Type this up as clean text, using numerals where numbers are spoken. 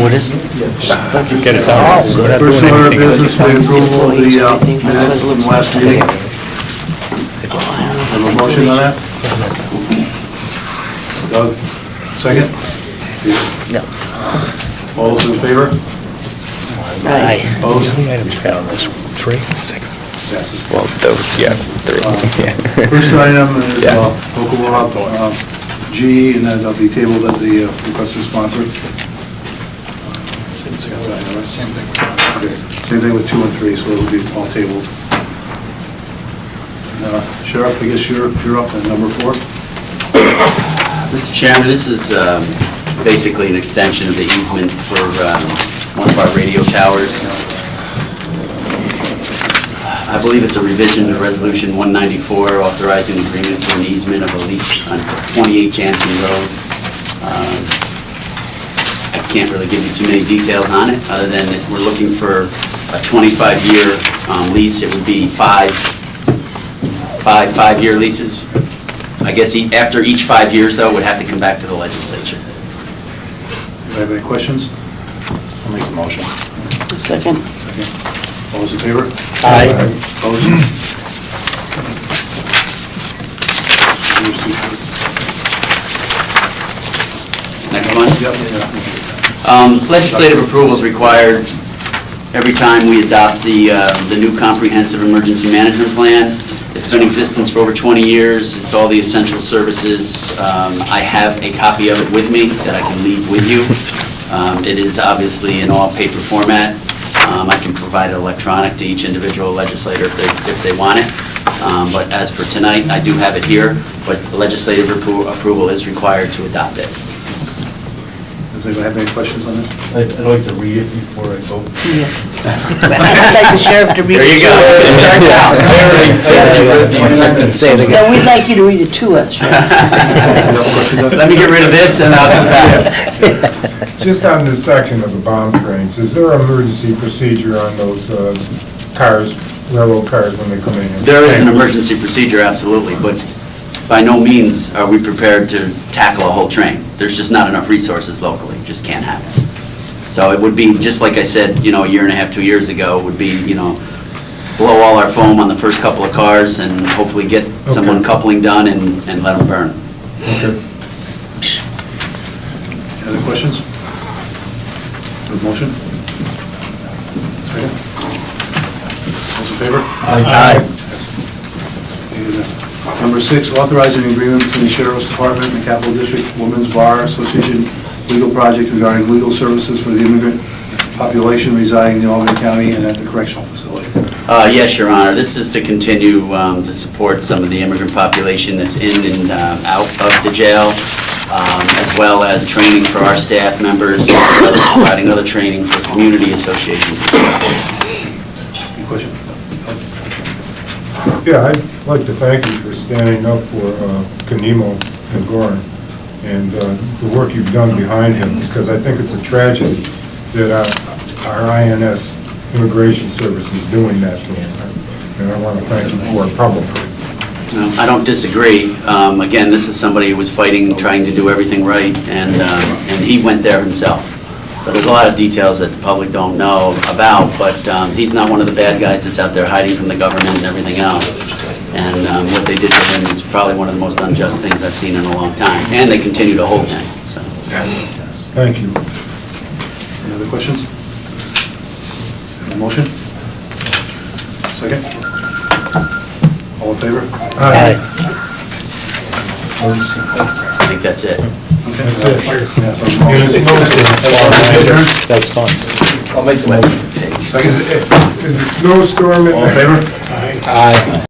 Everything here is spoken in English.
What is it? Get it done. We're not doing First order of anything. business, we approval of the minutes from the last meeting. Have a motion on that? Doug, second? No. All those in favor? Aye. Opposed? How many items you got on this? 3? 6. Passes. Well, those, yeah, 3. Yeah. First item is Yeah. local law G, and then that'll be tabled at the request of sponsor. Okay. Same thing with 2 and 3, so it'll be all tabled. Sheriff, I guess you're up at number 4. Mr. Chairman, this is basically an extension of the easement for one of our radio towers. I believe it's a revision to Resolution 194, authorizing agreement for an easement of a lease on 28 Jansen Road. I can't really give you too many details on it, other than that we're looking for a 25-year lease. It would be five-year leases. I guess after each 5 years, though, would have to come back to the legislature. Do you have any questions? I'll make the motion. Second. Second. All those in favor? Aye. Opposed? Next one. Yep. Legislative approval is required every time we adopt the new comprehensive emergency management plan. It's been in existence for over 20 years. It's all the essential services. I have a copy of it with me that I can leave with you. It is obviously in all paper format. I can provide it electronic to each individual legislator if they want it. But as for tonight, I do have it here, but legislative approval is required to adopt it. Does anybody have any questions on this? I'd like to read it before I vote. I'd like the sheriff to read it. There you go. Start now. Say it again. No, we'd like you to read it to us. Let me get rid of this and I'll come back. Just on the section of the bomb trains, is there an emergency procedure on those cars, railroad cars when they come in? There is an emergency procedure, absolutely, but by no means are we prepared to tackle a whole train. There's just not enough resources locally, just can't happen. So it would be, just like I said, a year and a half, 2 years ago, would be, blow all our foam on the first couple of cars and hopefully get some Okay. uncoupling done and let them burn. Okay. Any other questions? Motion? Second? Those in favor? Aye. Yes. And, Number 6, authorizing an agreement between the Sheriff's Department and the Capital District Women's Bar Association legal project regarding legal services for the immigrant population residing in Albany County and at the correctional facility. Yes, Your Honor. This is to continue to support some of the immigrant population that's in and out of the jail, as well as training for our staff members, providing other training for community associations as well. Any question? Yeah, I'd like to thank you for standing up for Kanemo and Gorin and the work you've done behind him, because I think it's a tragedy that our INS Immigration Service is doing that to him. And I want to thank you for it publicly. I don't disagree. Again, this is somebody who was fighting, trying to do everything right, and he went there himself. So there's a lot of details that the public don't know about, but he's not one of the bad guys that's out there hiding from the government and everything else. And what they did to him is probably one of the most unjust things I've seen in a long time, and they continue to hold him, so. Thank you. Any other questions? Motion? Second? All in favor? Aye. I think that's it. Okay. That's it. Yeah, so And it's motion. snowstorm. That's fine. I'll make the motion. Second? Is it snowstorm? All in favor? Aye.